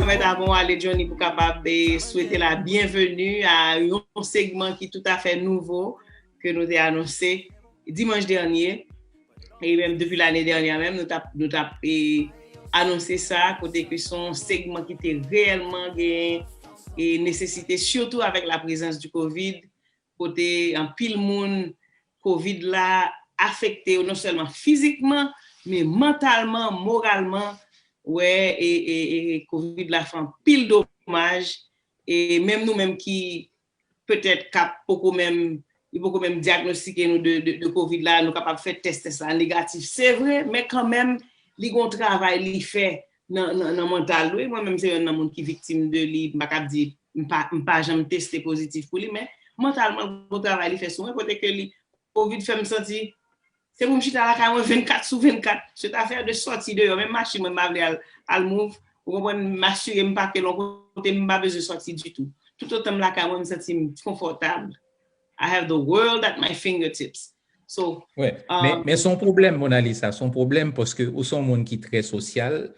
permettre avant aller Johnny pour capable de souhaiter la bienvenue à un segment qui est tout à fait nouveau que nous avons annoncé dimanche dernier et même depuis l'année dernière même nous avons annoncé ça côté que son segment qui était réellement gain et nécessité surtout avec la présence du Covid côté en pile monde Covid là affecté non seulement physiquement mais mentalement moralement ouais et Covid la fait un pile dommage et même nous-mêmes qui peut-être beaucoup même diagnostiquer nous de Covid là nous capable faire tester ça négatif c'est vrai mais quand même li gon travail li fait dans mental moi même c'est un monde qui victime de li pas dire pas jamais tester positif pour lui mais mentalement bon travail li fait souvent côté que li Covid fait me sentir c'est pour me chita la caille 24/24 cette affaire de sortie de même machine moi m'a al move pour comprendre m'assurer pas que l'on côté pas besoin de sortir du tout autant la caille moi me sentir confortable. I have the world at my fingertips. So, ouais. Mais son problème, Mona Lisa, son problème parce que ou son monde qui est très social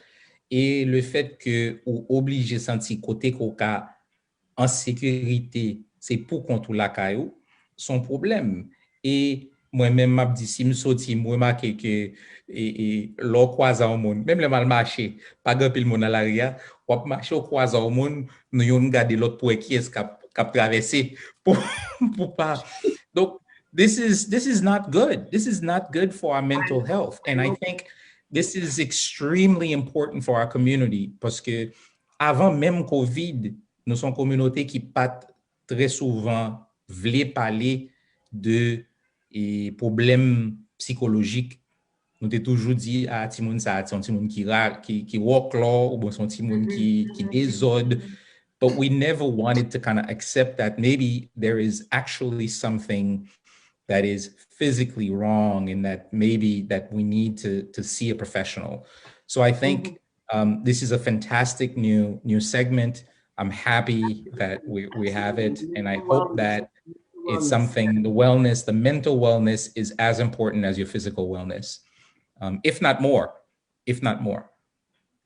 et le fait que ou obligé de sentir côté coca en sécurité, c'est pour contre la caillou, son problème. Et moi-même, m'a dit, si je sorti, je remarque que l'on croise au monde, même le mal marché, pas grand pile monde à l'arrière, ou marcher au croise au monde, nous yon garder l'autre pour qui est cap traverser pour pas. Donc, this is not good. This is not good for our mental health. And I think this is extremely important for our community parce que avant même COVID, nous sommes communautés qui pas très souvent voulaient parler de problèmes psychologiques. Nous t'ai toujours dit à Timoun ça, c'est un Timoun qui walk là ou bon son Timoun qui désordre. But we never wanted to kind of accept that maybe there is actually something that is physically wrong and that maybe that we need to see a professional. So I think this is a fantastic new segment. I'm happy that we have it, and I hope that it's something, the mental wellness is as important as your physical wellness, if not more.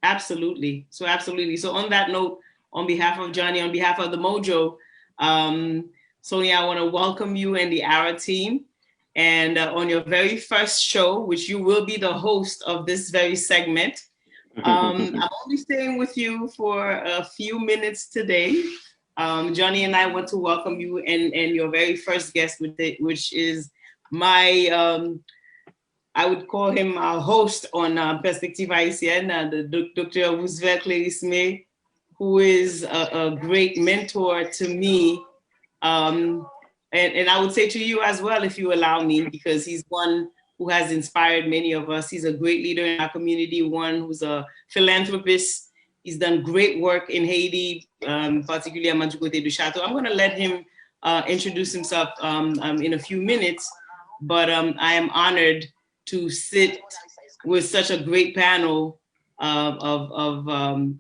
Absolutely. So on that note, on behalf of Johnny, on behalf of the Mojo, Sonia, I want to welcome you and the Ara team. And on your very first show, which you will be the host of this very segment, I'm only staying with you for a few minutes today. Johnny and I want to welcome you and your very first guest, which is my, I would call him our host on Perspective Haitienne, the Dr. Roosevelt Clérisme, who is a great mentor to me. And I would say to you as well, if you allow me, because he's one who has inspired many of us. He's a great leader in our community, one who's a philanthropist. He's done great work in Haiti, particularly à Mandukote du Château. I'm going to let him introduce himself in a few minutes, but I am honored to sit with such a great panel of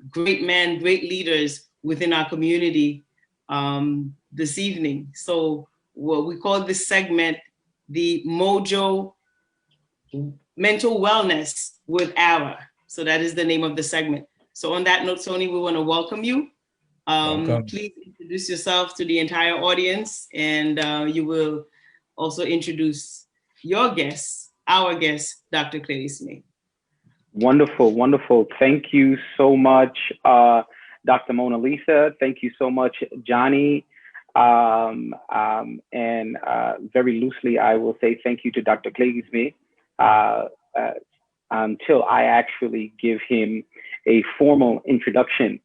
great men, great leaders within our community this evening. So what we call this segment, the Mojo Mental Wellness with Ara. So that is the name of the segment. So on that note, Sony, we want to welcome you. Please introduce yourself to the entire audience, and you will also introduce your guest, our guest, Dr. Clérisme. Wonderful. Thank you so much, Dr. Mona Lisa. Thank you so much, Johnny. And very loosely, I will say thank you to Dr. Clérisme until I actually give him a formal introduction.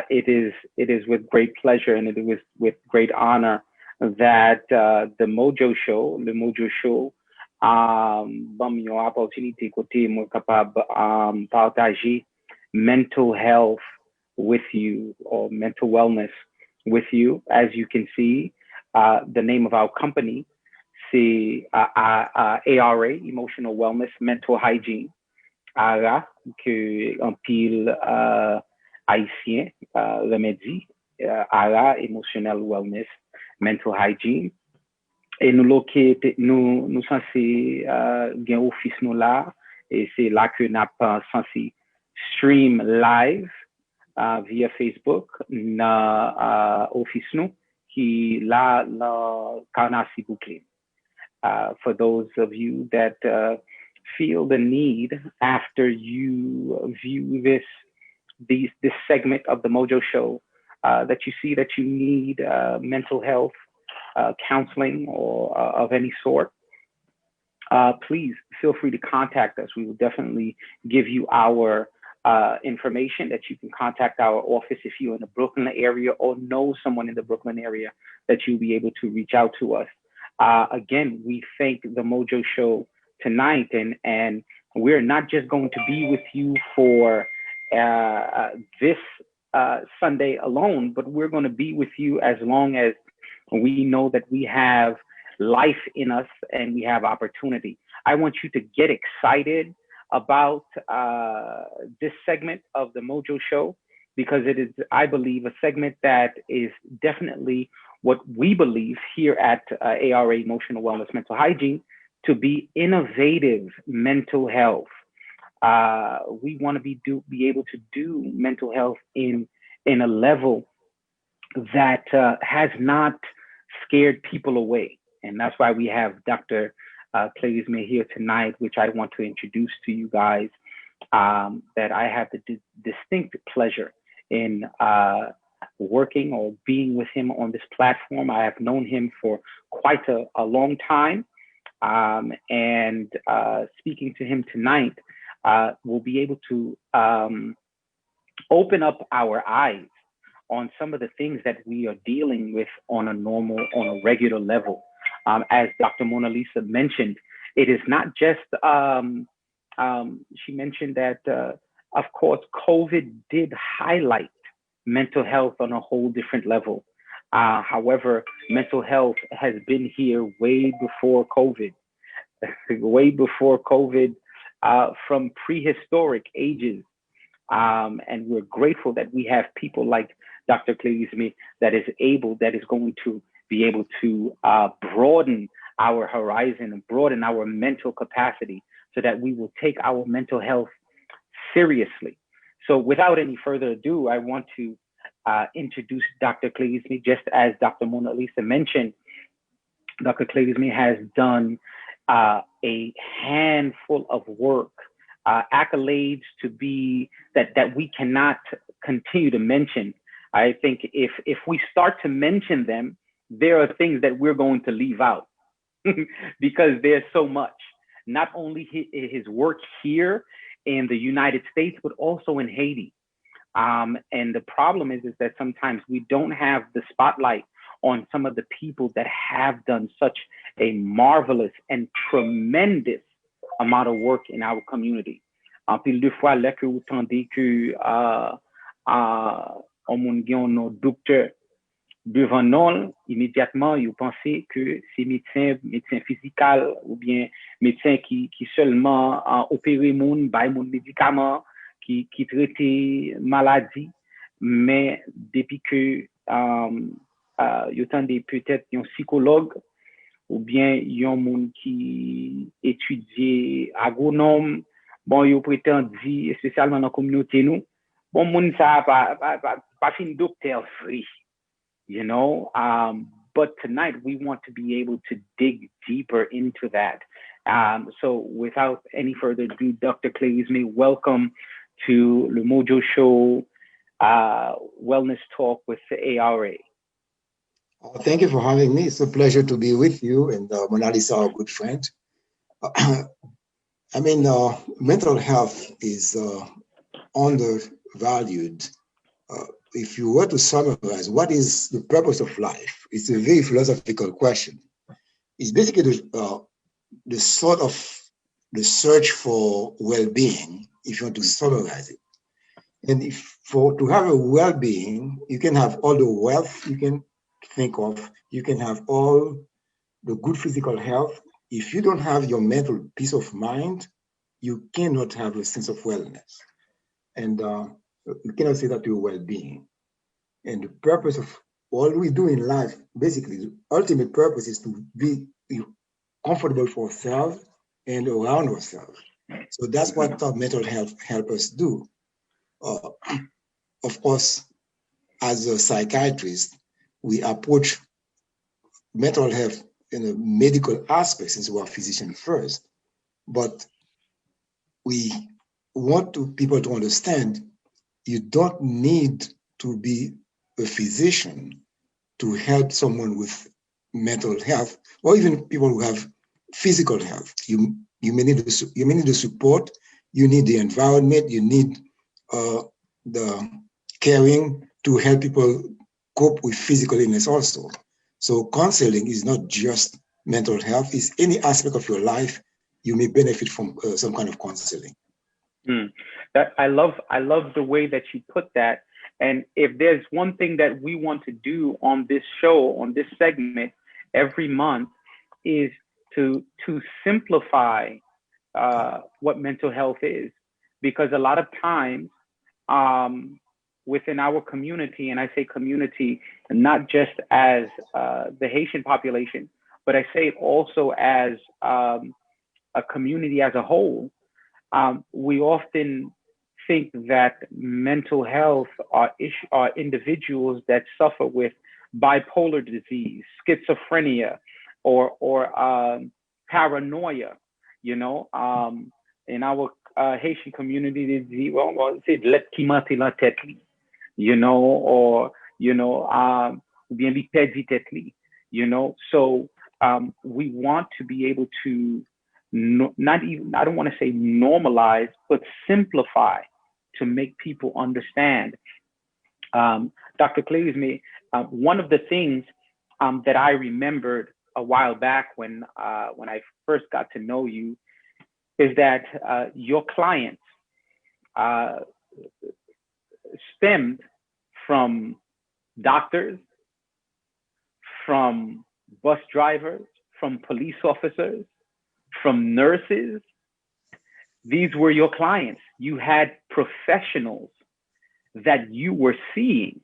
It is with great pleasure and it is with great honor that the Mojo Show, bon yon opportunité côté moi capable partager mental health with you or mental wellness with you. As you can see, the name of our company, c'est ARA, Emotional Wellness, Mental Hygiene. ARA, que en pile haïtien remédie, ARA, Emotional Wellness, Mental Hygiene. Et nous censé gain office nous là, et c'est là que nous pas censé stream live via Facebook na office nou qui la Karnasi bouclé. For those of you that feel the need after you view this segment of the Mojo Show, that you see that you need mental health counseling or of any sort, please feel free to contact us. We will definitely give you our information that you can contact our office if you're in the Brooklyn area or know someone in the Brooklyn area that you'll be able to reach out to us. Again, we thank the Mojo Show tonight, and we're not just going to be with you for this Sunday alone, but we're going to be with you as long as we know that we have life in us and we have opportunity. I want you to get excited about this segment of the Mojo Show, because it is, I believe, a segment that is definitely what we believe here at ARA Emotional Wellness Mental Hygiene to be innovative mental health. We want to be able to do mental health in a level that has not scared people away. And that's why we have Dr. Clay-Ismay here tonight, which I want to introduce to you guys, that I have the distinct pleasure in working or being with him on this platform. I have known him for quite a long time. And speaking to him tonight, we'll be able to open up our eyes on some of the things that we are dealing with on a regular level. As Dr. Mona Lisa mentioned, it is not just, she mentioned that, of course, COVID did highlight mental health on a whole different level. However, mental health has been here way before COVID, from prehistoric ages. And we're grateful that we have people like Dr. Clay-Ismay that is going to be able to broaden our horizon and broaden our mental capacity so that we will take our mental health seriously. So without any further ado, I want to introduce Dr. Clay-Ismay. Just as Dr. Mona Lisa mentioned, Dr. Clay-Ismay has done a handful of work, accolades to be that we cannot continue to mention. I think if we start to mention them, there are things that we're going to leave out because there's so much. Not only his work here in the United States, but also in Haiti. And the problem is that sometimes we don't have the spotlight on some of the people that have done such a marvelous and tremendous amount of work in our community. Pile de fois, là que vous tendez que on moun gen nos docteurs devant nous, immédiatement, vous pensez que c'est médecin physical ou bien médecin qui seulement opéré moun, bay moun médicaments, qui traite maladie, mais depuis que vous tendez peut-être un psychologue ou bien yon moun qui étudie agronome, bon, yo prétend dire, spécialement dans la communauté nous, bon, moun ça pas fin docteur free, you know. But tonight we want to be able to dig deeper into that. So without any further ado, Dr. Clay-Ismay, welcome to the Mojo Show Wellness Talk with the ARA. Thank you for having me. It's a pleasure to be with you and Mona Lisa, our good friend. I mean, mental health is undervalued. If you were to summarize, what is the purpose of life? It's a very philosophical question. It's basically the sort of the search for well-being, if you want to summarize it. And to have a well-being, you can have all the wealth you can think of, you can have all the good physical health. If you don't have your mental peace of mind, you cannot have a sense of wellness. And you cannot say that to your well-being. And the purpose of all we do in life, basically, the ultimate purpose is to be comfortable for ourselves and around ourselves. So that's what mental health helps us do. of course, as a psychiatrist, we approach mental health in a medical aspect since we are physicians first. But we want people to understand you don't need to be a physician to help someone with mental health, or even people who have physical health. You may need the support, you need the environment, you need the caring to help people cope with physical illness also. So counseling is not just mental health, it's any aspect of your life you may benefit from some kind of counseling. I love the way that you put that. And if there's one thing that we want to do on this show, on this segment every month, is to simplify what mental health is. Because a lot of times within our community, and I say community not just as the Haitian population, but I say it also as a community as a whole, we often think that mental health are individuals that suffer with bipolar disease, schizophrenia, or paranoia. You know, in our Haitian community, you know, or bien li perdi tête li, you know. So we want to be able to not even, I don't want to say normalize, but simplify to make people understand. Dr. Cleaves, one of the things that I remembered a while back when I first got to know you is that your clients stemmed from doctors, from bus drivers, from police officers, from nurses. These were your clients. You had professionals that you were seeing.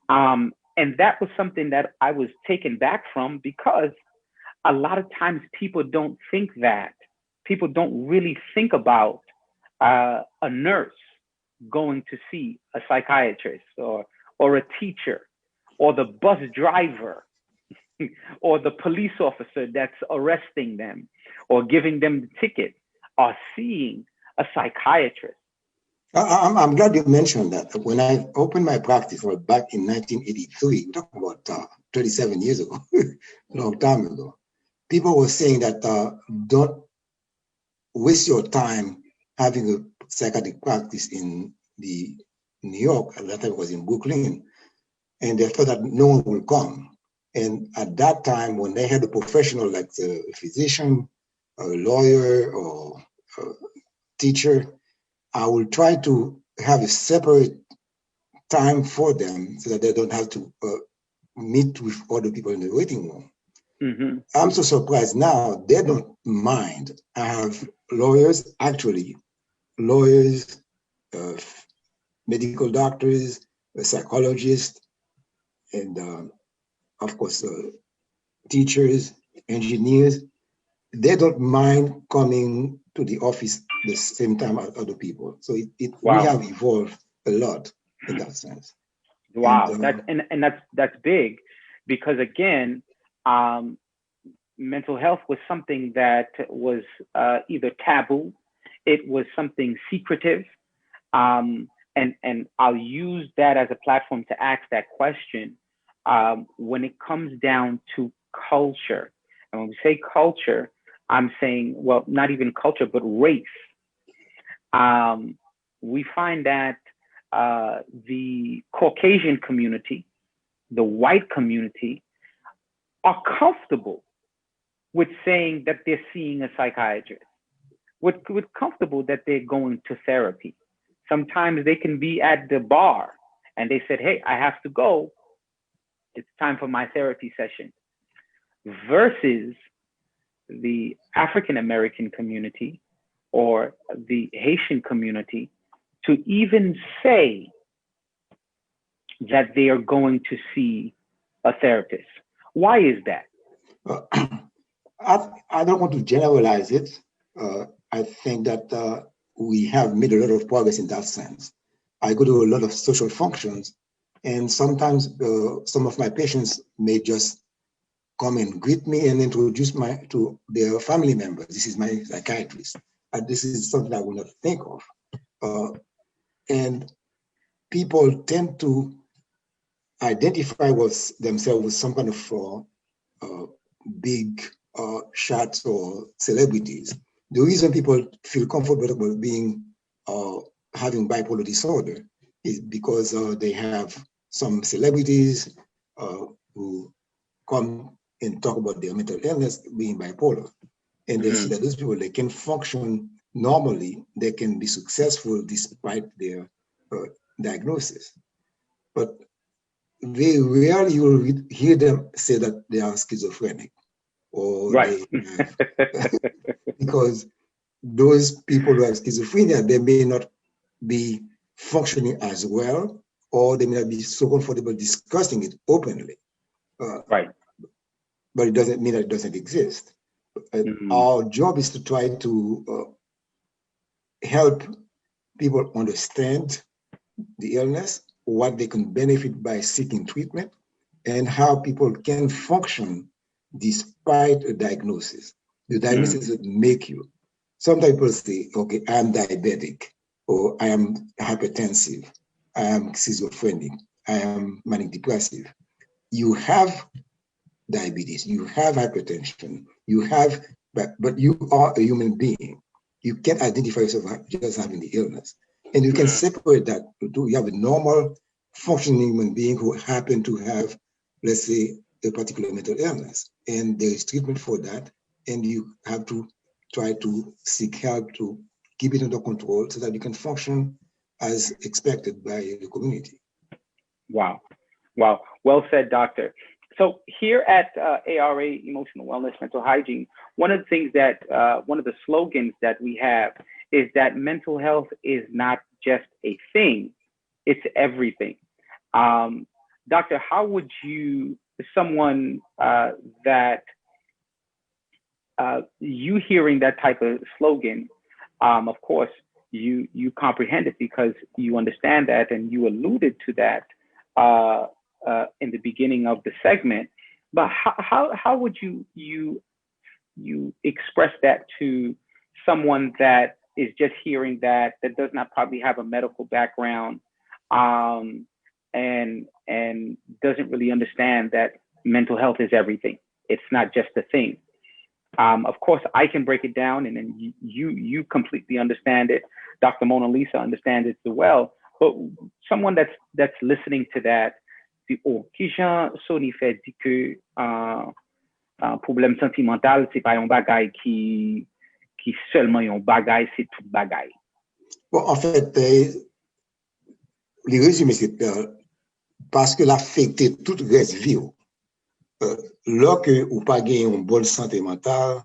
And that was something that I was taken back from, because a lot of times people don't think that. People don't really think about a nurse going to see a psychiatrist, or a teacher, or the bus driver, or the police officer that's arresting them or giving them the ticket, are seeing a psychiatrist. I'm glad you mentioned that. When I opened my practice back in 1983, we're talking about 37 years ago, a long time ago, people were saying that don't waste your time having a psychiatric practice in New York. At that time it was in Brooklyn, and they thought that no one will come. And at that time, when they had a professional like a physician, a lawyer, or a teacher, I will try to have a separate time for them so that they don't have to meet with other people in the waiting room. Mm-hmm. I'm so surprised now, they don't mind. I have lawyers, medical doctors, psychologists, and of course, teachers, engineers. They don't mind coming to the office the same time as other people. So wow. We have evolved a lot in that sense. Wow, that's big, because again, mental health was something that was either taboo, it was something secretive, and I'll use that as a platform to ask that question. When it comes down to culture, and when we say culture, I'm saying, well, not even culture, but race. We find that the Caucasian community, the white community, are comfortable with saying that they're seeing a psychiatrist, with comfortable that they're going to therapy. Sometimes they can be at the bar and they said, hey, I have to go. It's time for my therapy session. Versus the African American community or the Haitian community, to even say that they are going to see a therapist. Why is that? I don't want to generalize it. I think that we have made a lot of progress in that sense. I go to a lot of social functions, and sometimes some of my patients may just come and greet me and introduce to their family members. This is my psychiatrist. This is something I would not think of. And people tend to identify themselves with some kind of big shots or celebrities. The reason people feel comfortable about having bipolar disorder is because they have some celebrities who come and talk about their mental illness being bipolar. And they see that those people, they can function normally, they can be successful despite their diagnosis. But very rarely you will hear them say that they are schizophrenic or right. Because those people who have schizophrenia, they may not be functioning as well, or they may not be so comfortable discussing it openly. Right. But it doesn't mean that it doesn't exist. Our job is to try to help people understand the illness, what they can benefit by seeking treatment, and how people can function despite a diagnosis. The diagnosis would make you. Some people say, okay, I'm diabetic, or I am hypertensive, I am schizophrenic, I am manic depressive. You have diabetes, you have hypertension, but you are a human being. You can't identify yourself just having the illness. And you can separate that. You have a normal functioning human being who happen to have, let's say, a particular mental illness. And there is treatment for that. And you have to try to seek help to keep it under control so that you can function as expected by the community. Wow. Wow. Well said, doctor. So here at ARA, Emotional Wellness, Mental Hygiene, one of the things that, one of the slogans that we have is that mental health is not just a thing, it's everything. Doctor, how would you, someone that, you hearing that type of slogan, of course, you comprehend it because you understand that and you alluded to that in the beginning of the segment, but how would you express that to someone that is just hearing that does not probably have a medical background and doesn't really understand that mental health is everything? It's not just a thing. Of course, I can break it down, and then you completely understand it. Dr. Mona Lisa understands it as well. But someone that's listening to that, qui Jean Sony fait dit que problème sentimental c'est pas un bagay qui seulement un bagay, c'est tout bagay. Bon, en fait, les résumés, c'est parce que l'affecté toute reste vie. Lorsque ou pas gagner une bonne santé mentale,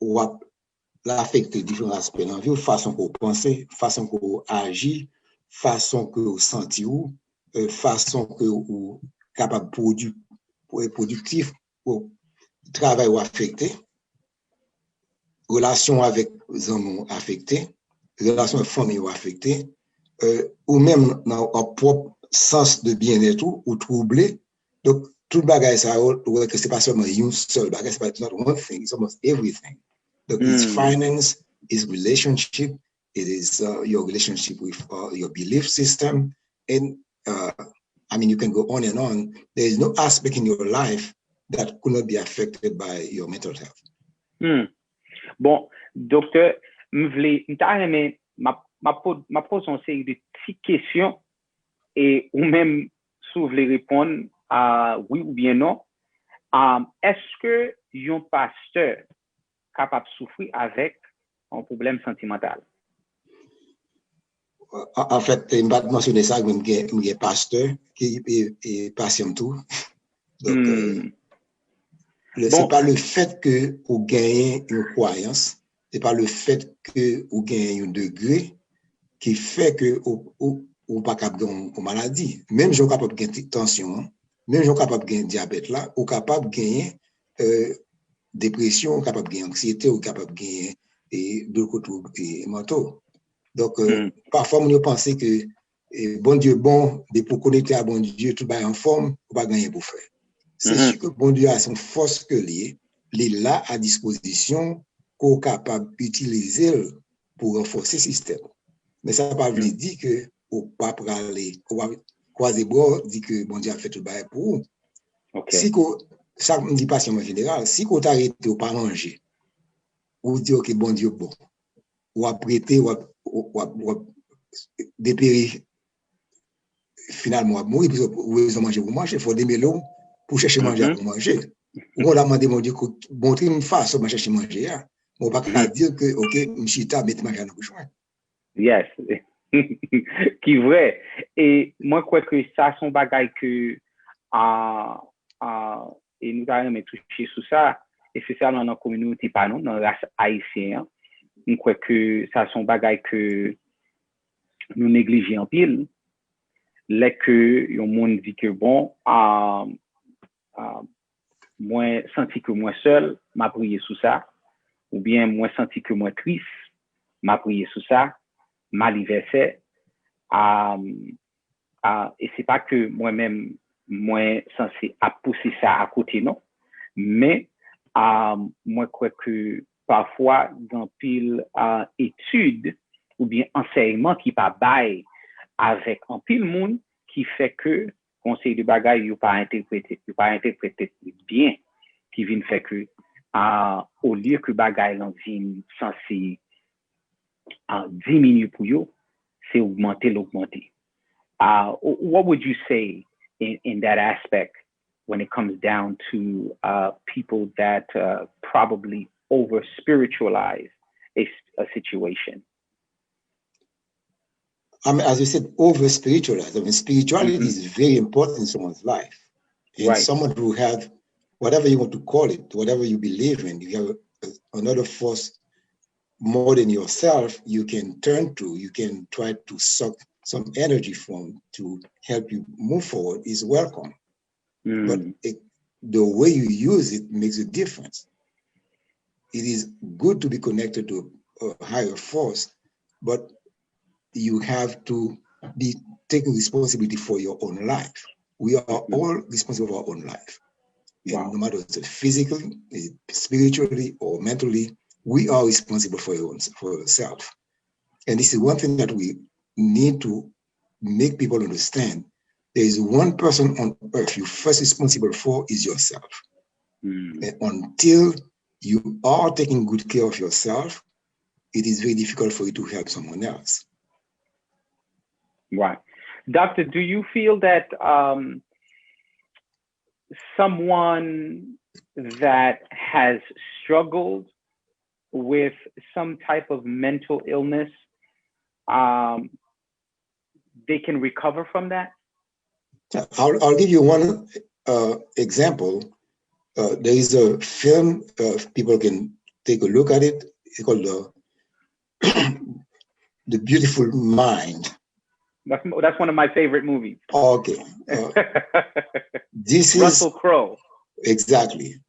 ou l'affecter différents aspects de la vie, façon qu'on pense, façon qu'on agit, façon qu'on senti ou, façon qu'on capable de productif pour travail ou affecté, relation avec les hommes affectés, relation avec famille ou affecté, ou même dans un propre sens de bien-être ou troublé. Donc, tout le bagage, ça, que c'est pas seulement une seule bagage, c'est pas not one thing, it's almost everything. Donc, it's finance, it's relationship, it is your relationship with your belief system. And I mean, you can go on and on. There is no aspect in your life that could not be affected by your mental health. Bon, docteur, ma pose une série de petites questions et ou même si vous voulez répondre à oui ou bien non. Est-ce que un pasteur capable de souffrir avec un problème sentimental? En fait, je vais mentionner ça, je suis un pasteur qui est patient tout. Donc, c'est pas le fait que vous gagnez une croyance, c'est pas le fait que vous gagnez un degré qui fait que vous pas capable de gagner une maladie. Même si vous capable de gagner tension, même si vous capable de gagner diabète là, vous capable de gagner dépression, capable de gagner anxiété, ou capable de gagner d'autres troubles mentaux. Donc, parfois, on pense que et bon Dieu bon, de pour connecter à bon Dieu, tout va en forme, ou pas gagner pour faire. C'est sûr que bon Dieu a son force que il est là à disposition, qu'on est capable d'utiliser pour renforcer le système. Mais ça ne veut pas dire que on pas parler, on va croiser bras, dire que bon Dieu a fait tout le bail pour vous. Okay. Si ça me dit pas en général, si on t'arrête ou pas manger, ou dire que bon Dieu bon, ou à prêter, ou à dépérir, finalement, mourir, parce que vous manger pour manger, il faut des mélos pour chercher manger pour manger. On a demandé mon Dieu que montrer une façon de chercher manger. On ne va pas dire que, ok, Mchita, mettez manger dans le bouchon. Yes. Qui vrai. Et moi, je crois que ça, son bagage que, et nous avons touché sur ça, et c'est ça dans la communauté, pas nous, dans la race haïtienne. Je crois que ça, son bagage que nous négligeons en pile. Là que, le monde dit que bon, moi, senti que moi seul, m'a prié sous ça, ou bien moi senti que moi triste, m'a prié sous ça, m'a versé, et c'est pas que moi-même, moi censé à pousser ça à côté, non, mais moi crois que parfois dans pile études ou bien enseignement qui pas bail avec un pile monde qui fait que conseil de bagaille ou pas interprété bien, qui vient faire que au lieu que bagaille l'en vient censé diminuer pour eux, c'est l'augmenter. What would you say in that aspect when it comes down to people that probably over spiritualize a situation? I mean, as you said, over spiritualized. I mean, spirituality is very important in someone's life. And someone who have whatever you want to call it, whatever you believe in, you have another force more than yourself you can turn to, you can try to suck some energy from to help you move forward is welcome. But the way you use it makes a difference. It is good to be connected to a higher force, but you have to be taking responsibility for your own life. We are all responsible for our own life. And no matter if it's physically, spiritually, or mentally, we are responsible for yourself. And this is one thing that we need to make people understand. There is one person on earth you're first responsible for is yourself. And until you are taking good care of yourself, it is very difficult for you to help someone else. Right. Doctor, do you feel that someone that has struggled with some type of mental illness, they can recover from that? I'll give you one example. There is a film, people can take a look at it. It's called The Beautiful Mind. That's one of my favorite movies. Okay. This Russell Crowe. Exactly.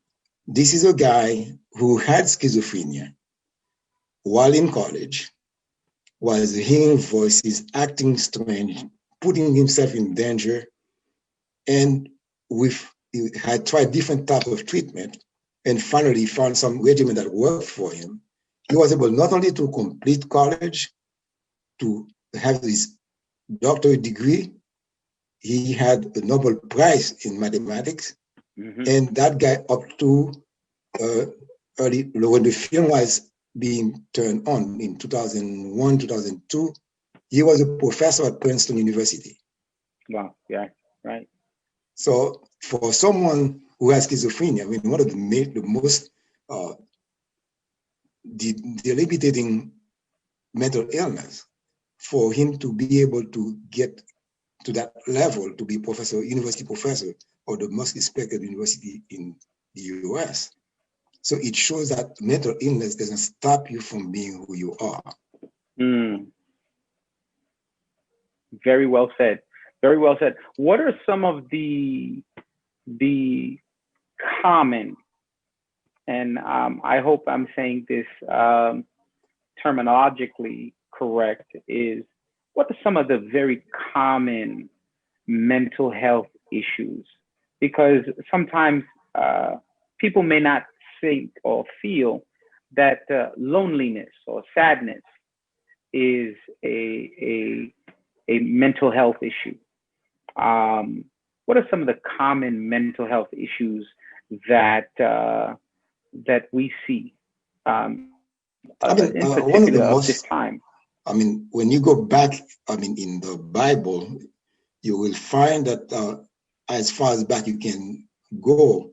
This is a guy who had schizophrenia while in college, was hearing voices, acting strange, putting himself in danger, and he had tried different types of treatment, and finally found some regimen that worked for him. He was able not only to complete college, to have his doctorate degree, he had a Nobel Prize in mathematics, and that guy up to early, when the film was being turned on in 2001, 2002, he was a professor at Princeton University. Wow, yeah, right. So for someone who has schizophrenia, I mean, one of the most debilitating mental illness, for him to be able to get to that level, to be university professor, or the most respected university in the US. So it shows that mental illness doesn't stop you from being who you are. Very well said. Very well said. What are some of the common, and I hope I'm saying this terminologically correct, is what are some of the very common mental health issues? Because sometimes people may not think or feel that loneliness or sadness is a mental health issue. What are some of the common mental health issues that that we see, in particular of this time? I mean, when you go back, I mean, in the Bible, you will find that as far as back you can go,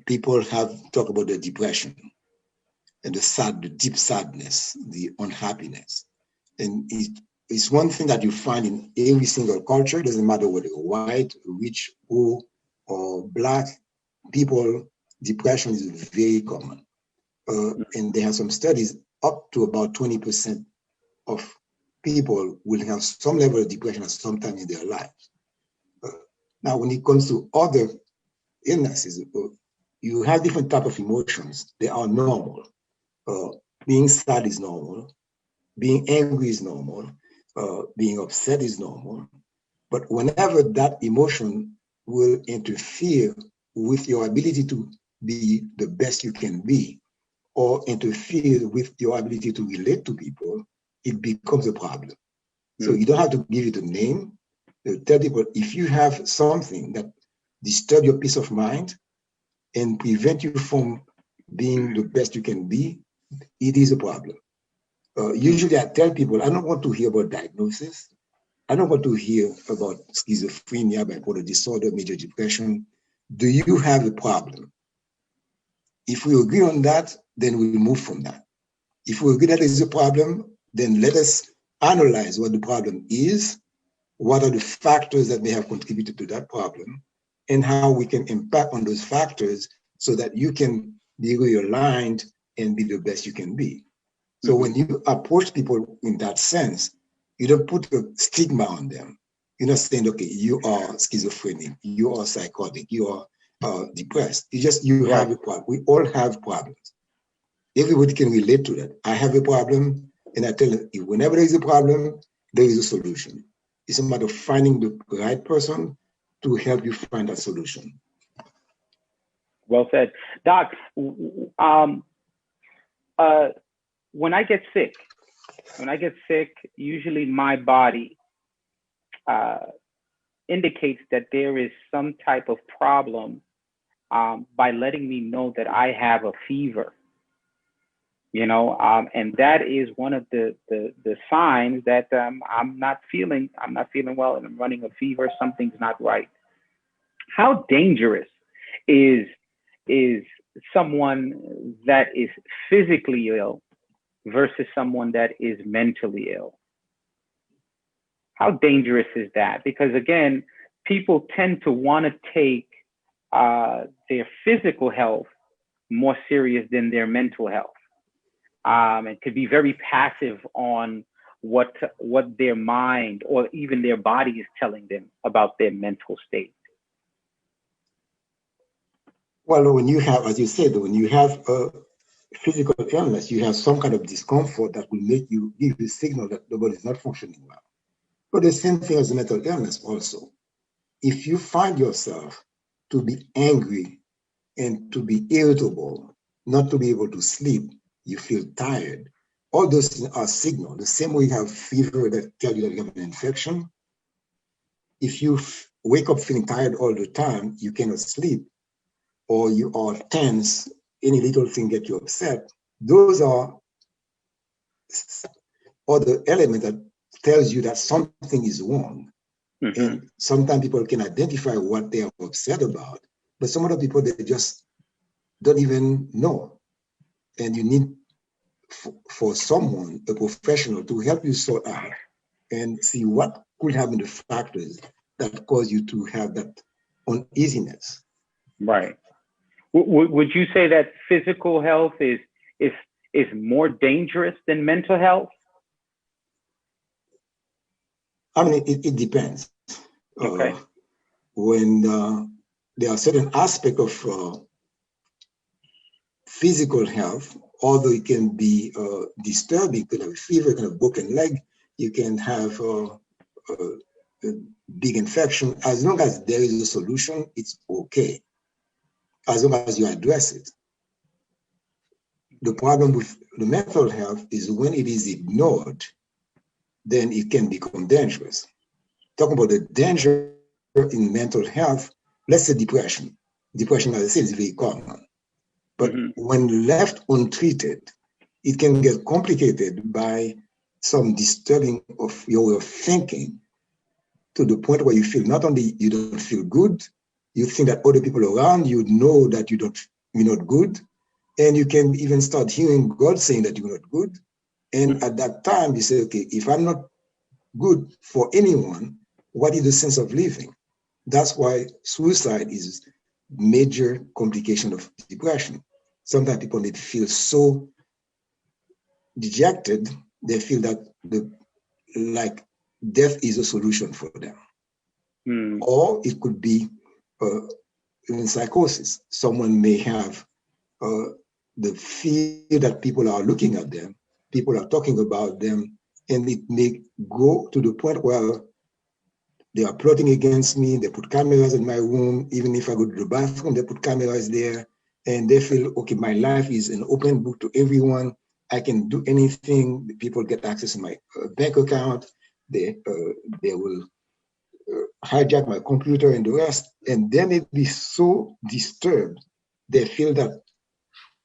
people have talked about the depression and the deep sadness, the unhappiness. And it's one thing that you find in every single culture. It doesn't matter whether you're white, rich, poor, or black people, depression is very common. And there are some studies up to about 20% of people will have some level of depression at some time in their lives. Now, when it comes to other illnesses, you have different types of emotions. They are normal. Being sad is normal. Being angry is normal. Being upset is normal. But whenever that emotion will interfere with your ability to be the best you can be, or interfere with your ability to relate to people, it becomes a problem. So you don't have to give it a name. Tell people, if you have something that disturbs your peace of mind and prevent you from being the best you can be, it is a problem. Usually I tell people, I don't want to hear about diagnosis. I don't want to hear about schizophrenia, bipolar disorder, major depression. Do you have a problem? If we agree on that, then we'll move from that. If we agree that there's a problem, then let us analyze what the problem is, what are the factors that may have contributed to that problem, and how we can impact on those factors so that you can be realigned and be the best you can be. So when you approach people in that sense, you don't put a stigma on them. You're not saying, okay, you are schizophrenic, you are psychotic, you are depressed. It's just you have a problem. We all have problems. Everybody can relate to that. I have a problem, and I tell them, whenever there is a problem, there is a solution. It's a matter of finding the right person to help you find that solution. Well said. Doc, when I get sick, usually my body indicates that there is some type of problem by letting me know that I have a fever. You know, and that is one of the signs that I'm not feeling well, and I'm running a fever. Something's not right. How dangerous is someone that is physically ill versus someone that is mentally ill? How dangerous is that? Because again, people tend to want to take their physical health more serious than their mental health. And could be very passive on what their mind or even their body is telling them about their mental state. Well, when you have, as you said, when you have a physical illness, you have some kind of discomfort that will make you give you a signal that the body is not functioning well. But the same thing as a mental illness also. If you find yourself to be angry and to be irritable, not to be able to sleep, you feel tired, all those things are signals. The same way you have fever that tells you that you have an infection. If you wake up feeling tired all the time, you cannot sleep, or you are tense, any little thing gets you upset, those are other elements that tells you that something is wrong. And sometimes people can identify what they are upset about, but some other people, they just don't even know. And you need for someone, a professional, to help you sort out and see what could have been the factors that cause you to have that uneasiness. Right. Would you say that physical health is more dangerous than mental health? I mean, it depends. Okay. When there are certain aspects of physical health, although it can be disturbing, you can have a fever, you can have a broken leg, you can have a big infection. As long as there is a solution, it's okay, as long as you address it. The problem with the mental health is when it is ignored, then it can become dangerous. Talking about the danger in mental health, let's say depression. Depression, as I said, is very common. But when left untreated, it can get complicated by some disturbing of your way of thinking, to the point where you feel not only you don't feel good, you think that other people around you know that you're not good, and you can even start hearing God saying that you're not good. And at that time, you say, okay, if I'm not good for anyone, what is the sense of living? That's why suicide is major complication of depression. Sometimes people need to feel so dejected, they feel that like death is a solution for them. Or it could be in psychosis. Someone may have the fear that people are looking at them, people are talking about them, and it may go to the point where they are plotting against me. They put cameras in my room. Even if I go to the bathroom, they put cameras there, and they feel, okay, my life is an open book to everyone. I can do anything. The people get access to my bank account. They will hijack my computer and the rest. And they may be so disturbed, they feel that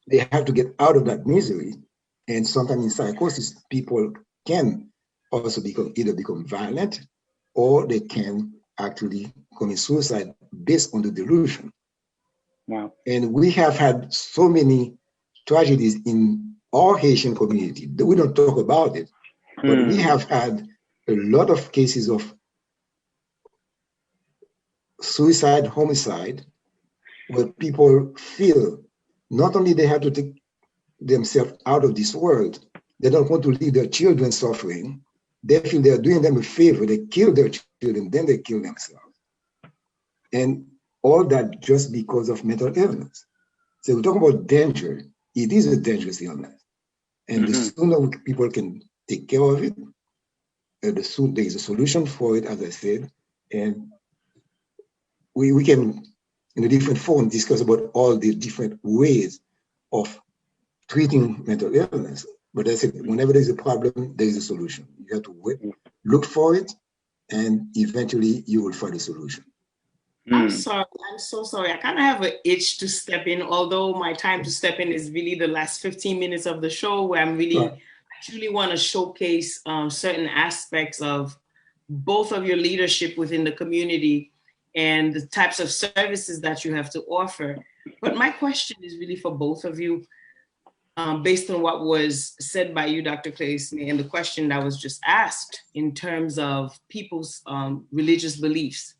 they have to get out of that misery. And sometimes in psychosis, people can also either become violent, or they can actually commit suicide based on the delusion. Wow. And we have had so many tragedies in our Haitian community that we don't talk about it, but we have had a lot of cases of suicide, homicide, where people feel not only they have to take themselves out of this world, they don't want to leave their children suffering. They feel they're doing them a favor. They kill their children, then they kill themselves. And all that just because of mental illness. So we talk about danger. It is a dangerous illness. And the sooner people can take care of it, the sooner there is a solution for it, as I said. And we can, in a different form, discuss about all the different ways of treating mental illness. But as I said, whenever there's a problem, there is a solution. You have to wait, look for it, and eventually you will find a solution. I'm sorry. I'm so sorry. I kind of have an itch to step in, although my time to step in is really the last 15 minutes of the show, where I'm really, I truly want to showcase certain aspects of both of your leadership within the community and the types of services that you have to offer. But my question is really for both of you, based on what was said by you, Dr. Clay-Smith, and the question that was just asked in terms of people's religious beliefs.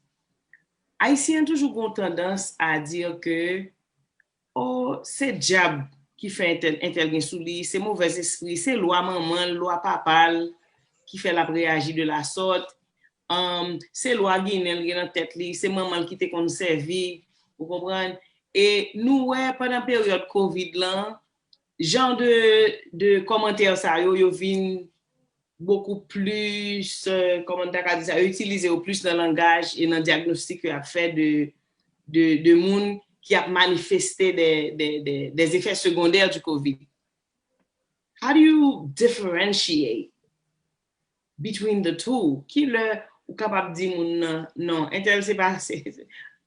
Haïtien toujours gon tendance à dire que oh c'est diable qui fait intel gen sou li, c'est mauvais esprit, c'est loi maman, loi papal qui fait la réagir de la sorte. C'est loi guinel gen dans tête li, c'est maman qui te kon servi, vous comprenez? Et nous pendant période Covid là, genre de commentaires ça yo vinn beaucoup plus, comment on a dit ça, utiliser au plus dans le langage et dans le diagnostic qu'il a fait de monde qui a manifesté des effets secondaires du COVID. How do you differentiate between the two? Qui le ou capable de dire non, c'est pas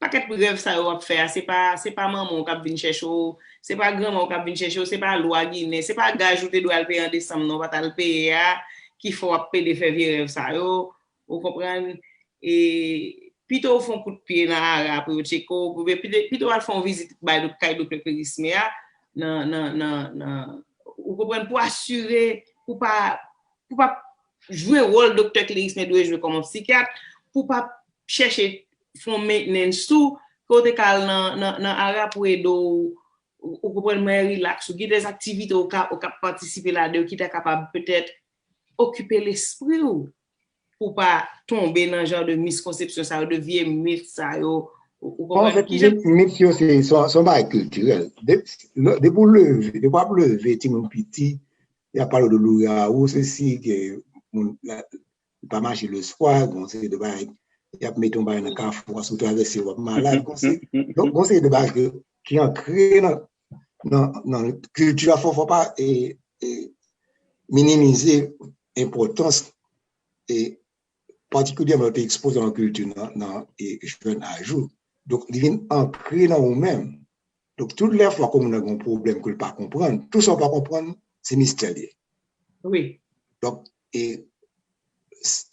qu'être pour grève ça va faire, c'est pas maman qui vient chercher, c'est pas grand-maman qui vient chercher, c'est pas loi Guinée, c'est pas gage ou te doit le payer en décembre, non pas le payer qu'il faut appeler février ça yo, vous comprenez, et plutôt font coup de pied dans ara pour checker, plutôt al font visite by le caille de précrisme non vous comprenez, pour assurer pour pas jouer rôle docteur Clay-Smith doit jouer comme psychiatre, pour pas chercher font maintenance tout côté cal dans ara pour aider ou comprenez mais relax ou des activités au cap participer là-dedans qui est capable peut-être occuper l'esprit ou pour pas tomber dans genre de misconception ça de vieux mythe ça yo en fait mythe c'est son bail culturel de pour lever de pas lever ti mon petit il y a parlé de l'oura ou ceci que pas marcher le soir, conseil de bail, il y a mis ton bail dans le carrefour, sous traverser, ou malade, donc conseil de bail qui est ancré dans la culture, il ne faut pas minimiser l'importance et particulièrement exposé dans la culture dans jeune âge. Donc, il vient ancré dans nous-mêmes. Donc, toutes les fois qu'on a un problème que ne pas comprendre, tout ça pas comprendre, c'est mystérieux. Oui. Donc, et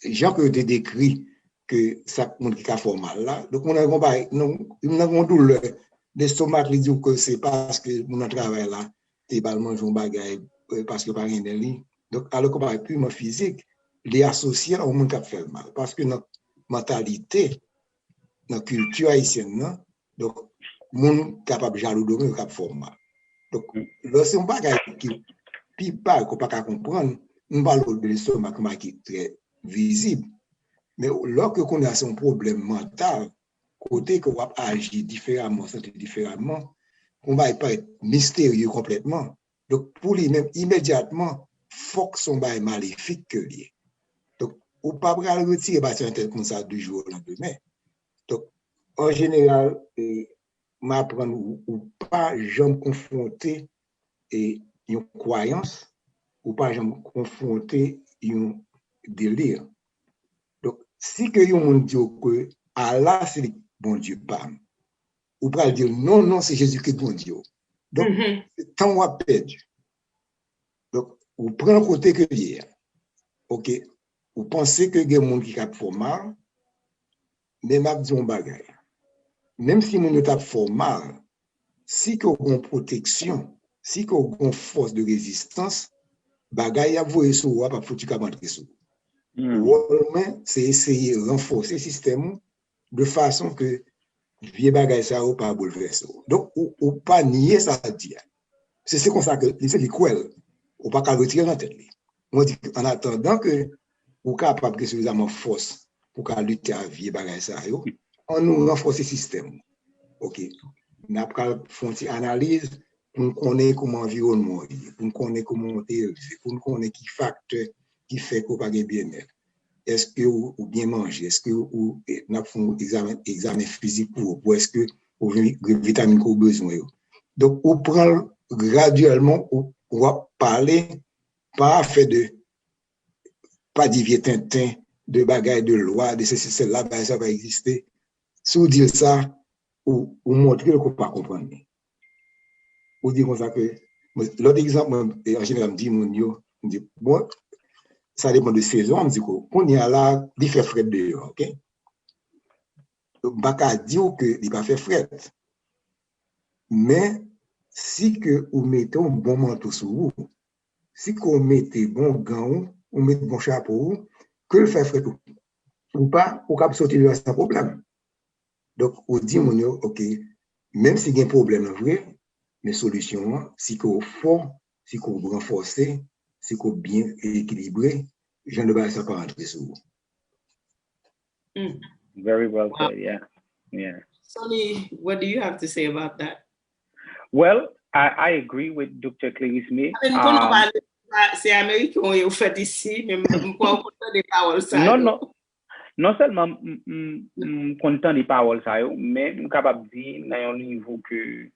Jean que tu décrit que ça monde qui a fait mal là, donc on a un douleur l'estomac qui dit que c'est parce que mon travail là, t'es pas manger un bagage parce que pas rien de lui. Donc, alors qu'on parle purement physique, les associés au monde qui a fait mal parce que notre mentalité, notre culture haïtienne, donc monde capable de jaloux de qui a fait mal. Donc, là c'est un bagage qui puis pas qu'on pas comprendre, on parle de l'estomac qui est très visible. Mais lorsque qu'on a son problème mental, côté qu'on va agir différemment, sentir différemment, on va pas être mystérieux complètement. Donc, pour lui-même, immédiatement, faut que son bail maléfique que lui. Donc, on ne peut pas retirer patient tel comme ça du jour au lendemain. Donc, en général, m'apprendre ou pas jamais confronter et une croyance, ou pas jamais confronter un délire. Donc, si que yon moun dit que Allah c'est le bon Dieu, pas, ou pas dire non, non, c'est Jésus qui est bon Dieu. Donc, tant on a perdu. Donc, vous prenez côté que hier, ok, vous pensez que il y a des gens qui a fait mal, mais m'a dit un bagage. Même si moun t'a fait mal, si qu'on a une protection, si qu'on a une force de résistance, bagage a voué sur ou pas foutu qu'à rentrer sur. C'est essayer de renforcer le système de façon que vieux bagage ça ou pas bouleverser. Donc, ou pas nier ça à dire. C'est comme ça que c'est l'école. Ou pas qu'à retirer dans la tête. On dit en attendant que ou capable de suffisamment force pour qu'à lutter à vieux bagage ça, on nous renforce le système. OK. N'a pas faire une analyse pour connaître comment environnement, pour connaître comment on est, pour connaître qui facteur qui fait qu'on pas bien-être. Est-ce que ou bien manger? Est-ce que ou n'a fait un examen physique pour est-ce que ou vitamines qu'on besoin? Donc on prend graduellement on va parler pas fait de pas d'y tintin de bagaille de loi de ceci cela ça va exister. Si vous dites ça ou montrer qu'on pas comprendre. Ou dire comme ça que l'autre exemple en général me dit bon ça dépend de saison, on me dit qu'on y a là, il fait frais dehors, ok? Donc, je ne peux pas dire qu'il ne va pas faire frais. Mais, si que vous mettez un bon manteau sur vous, si vous mettez bon gant, vous mettez bon chapeau, que le fait frais ou pas, vous pouvez sortir sans problème. Donc, on dit, ok, même s'il y a un problème, vrai, mais solution, si vous fort, si vous renforcez, si vous bien équilibré, je ne vais pas rentrer sur vous. Very well said. Yeah. Sony, what do you have to say about that? Well, I agree with Dr. Clarice May. C'est américain ou fait ici, mais non seulement content des paroles ça, mais je suis capable de dire à un niveau que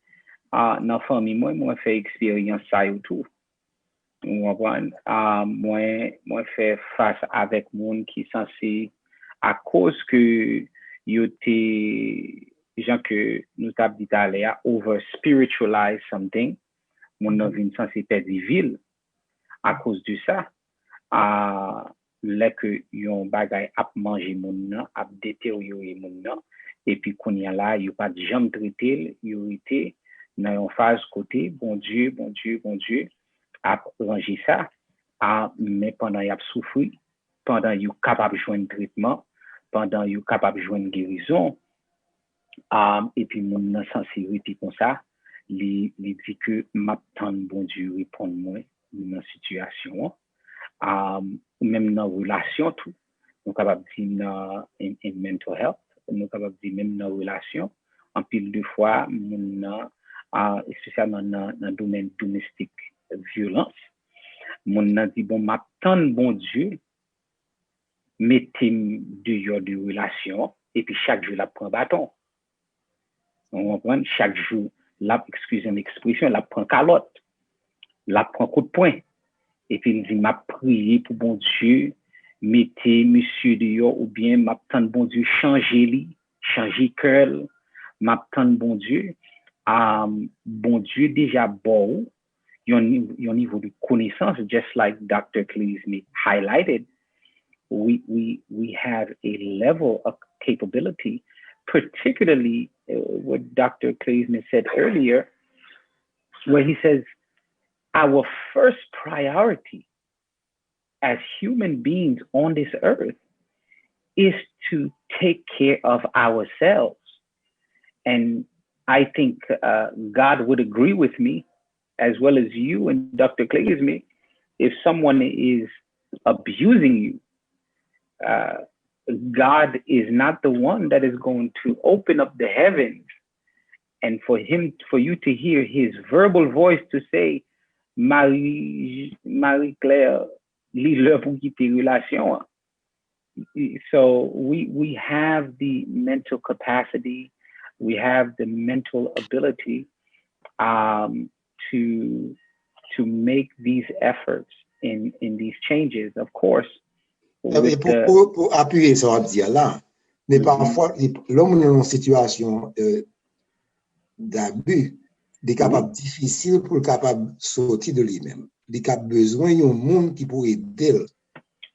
dans la famille moi fait expérience ça tout. Moi fait face avec monde qui censé à cause que yo té gens que nous t'a dit à l'air over spiritualize something mon nan vinn censé perdre ville à cause de ça là que yon bagay ap manger moun nan ap détériorer moun nan et puis qu'on y a là yo pas jamais traiter yo été dans une phase côté bon Dieu ap ranger ça mais pendant y a souffrir pendant you capable joindre traitement pendant you capable joindre guérison et puis mon nan censé rester comme ça li dit que m'attend bon Dieu répondre moi dans situation même dans relation tout nous capable dire dans mental health nous capable dire même dans relation en pile de fois mon nan spécialement dans domaine domestique violence mon nan dit bon m'attend bon Dieu mettez dehors de relation, et puis chaque jour, la prend bâton. On comprend? Chaque jour, la, excusez l'expression, la prend calotte, la prend coup de poing. Et puis, il dit, m'a prié pour bon Dieu, mettez monsieur dehors, ou bien m'attend bon Dieu, changer cœur, m'attend bon Dieu. Bon Dieu déjà bon, your niveau de connaissance, just like Dr. Kleesme highlighted, we have a level of capability, particularly what Dr. Kleesme said earlier, where he says, our first priority as human beings on this earth is to take care of ourselves. And I think God would agree with me, as well as you and Dr. Kleesme, if someone is abusing you, God is not the one that is going to open up the heavens and for you to hear his verbal voice to say, Marie-Claire, lis-le pour quitter relation. So we have the mental capacity, we have the mental ability to make these efforts in these changes, of course. Pour appuyer ça, on va dire là, mais parfois, l'homme est dans une situation d'abus, des capables difficiles pour le capable sortir de lui-même. Des capables besoin d'un monde qui pourrait aider.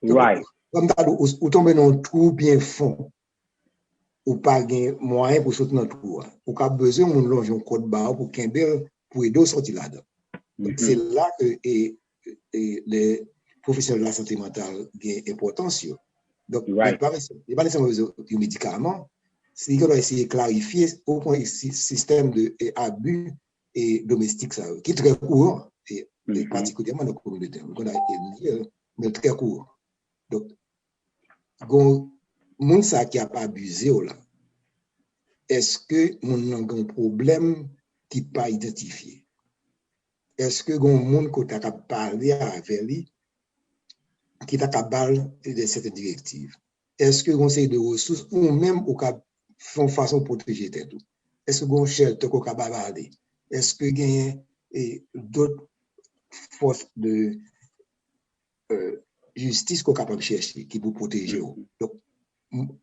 Right. Comme ou tomber dans un trou bien fond, ou pas de moyen pour sortir dans le trou, ou capable besoin d'un longe un code barre pour qu'aider pour aider à sortir là-dedans. C'est là que les professionnels de la santé mentale gagnent importance. Donc, il n'y a pas nécessairement de médicaments. C'est qu'il doit essayer de clarifier au point système d'abus et domestique, ça, qui est très court, et particulièrement dans la communauté, mais très court. Donc, les gens qui n'ont pas abusé, est-ce que nous avons un problème qui n'est pas identifié? Est-ce que les gens qui ont parlé avec lui, qui ont parlé de certaines directives? Est-ce que vous avez des ressources ou même au cas de façon de protéger tout? Est-ce que vous avez shelter qu'on peut parler? Est-ce que vous avez d'autres forces de justice qu'on est capable de chercher qui vous protègent? Donc,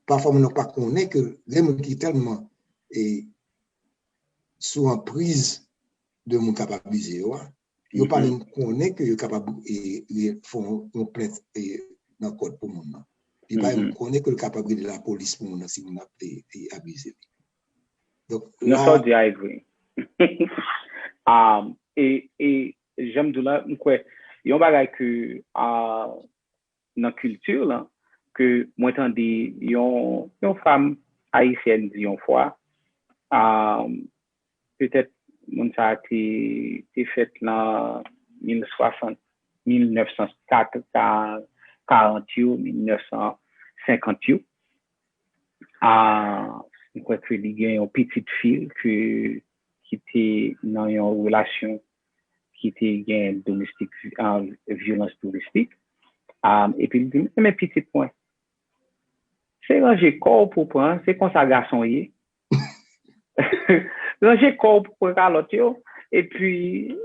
parfois, on ne pas connaît que les gens qui sont tellement sous emprise de mon capable d'user, ils ne connaissent que sont capables de faire une plainte dans le code pour le monde. Ils ne connaissent que le capable de la police pour le monde si on a abusé. Donc, là, I agree. Et j'aime de là, il y a un bagage que dans la culture, là, que moi, il y a une femme haïtienne, une fois, peut-être, ça a été fait en 1940, 1950. Je crois qu'il y a une petite fille qui était dans une relation qui était domestique, violence domestique. Et puis, il dit, mais petit point. C'est ranger corps pour prendre, c'est comme ça, garçon y est. Ranger corps pour prendre l'autre, et puis,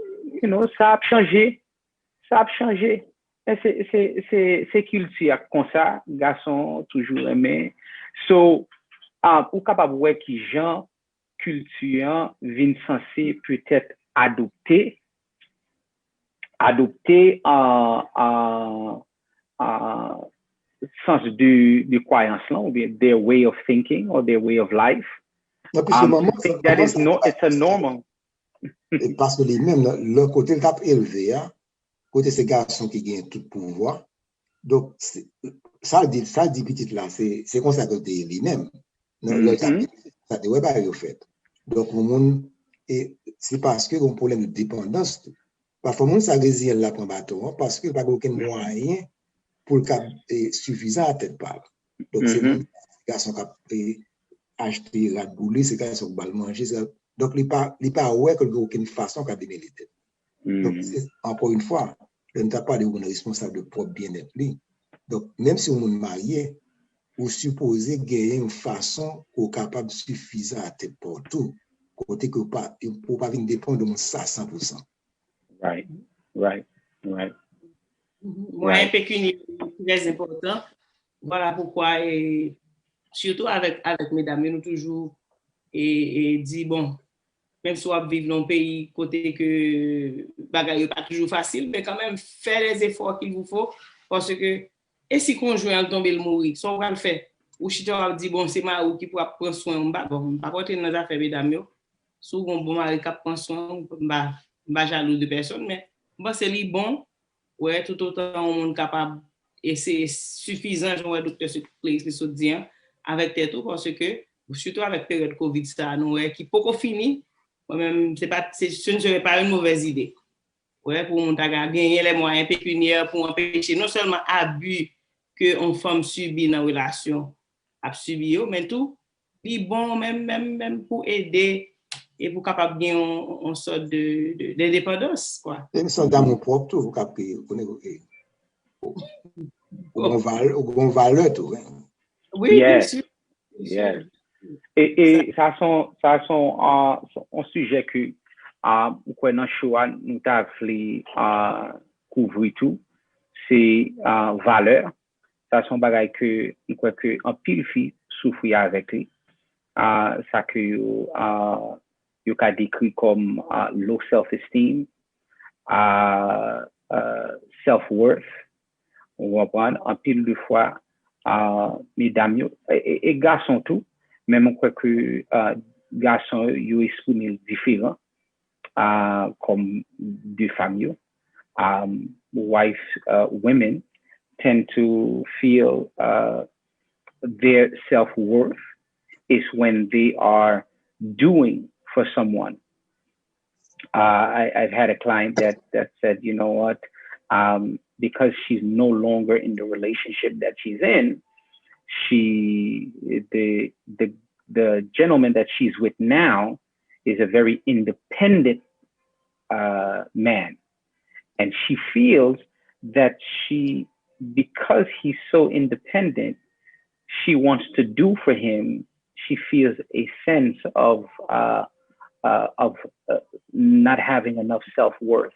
ça a changé. Ça a changé. C'est culture comme ça, garçon toujours aimé. So, ou capable de voir qui gens culture viennent censé peut-être adopter sens de croyance là, ou bien their way of thinking or their way of life. That is it's a normal. Et parce que les mêmes, le côté le cap élevé, côté ces garçons qui gagnent tout pouvoir, donc ça dit petit là, c'est comme ça que les mêmes. Le cap, ça devrait pas être fait. Donc le monde, et c'est parce que un problème de dépendance. Parfois le monde ça résine là pour bateau parce que pas aucun moyen pour le cap suffisant à tête parle. Donc c'est les garçons qui acheter la boulée, c'est quand ils sont mal manger. Donc il pas ouais que aucune façon qu'à démériter. Donc encore une fois, je ne t'ai pas de responsable de propre bien-être. Donc, même si on est marié, vous supposez gagner une façon pour capable suffisant à tête pour tout, côté que pas pour pas venir dépendre de ça 100%. Right. Moyen pécuniaire très important. Voilà pourquoi, et surtout avec mesdames, nous toujours et dit bon, même si on vit dans un pays côté que bagaille pas toujours facile, mais quand même faire les efforts qu'il vous faut parce que et si conjoint tombe le mourir, ça on va le faire. Ou si tu vas dire bon c'est ma ou qui pourra prendre soin bon pas porter dans affaires mesdames yo. Sou bon mari qui prend soin pas jaloux de personne mais bon c'est lui bon ouais tout autant on monde capable et c'est suffisant je vois docteur se dit avec tête tout parce que surtout avec période Covid ça nous qui pas fini moi-même ce ne serait pas une mauvaise idée ouais pour on gagner les moyens pécuniaires pour empêcher non seulement abus que une femme subit dans relation a subi mais tout li bon même pour aider et pour capable bien on sorte de d'indépendance quoi. Même si dans mon propre tout vous capez vous négocier. On valeur tout. Oui, bien sûr. Yes. Et ça sont un sujet que quoi dans show nous t'a voulu couvrir tout c'est valeur ça sont bagages que quoi que en pile fille souffrir avec lui ça que yo qu'a décrit comme low self-esteem self-worth on va prendre en pile de fois mesdames et garçons tout même on croit que garçons yo expriment différent comme deux femmes women tend to feel their self-worth is when they are doing for someone. I've had a client that said, you know what, because she's no longer in the relationship that she's in, the gentleman that she's with now is a very independent man. And she feels that because he's so independent, she wants to do for him. She feels a sense of not having enough self-worth,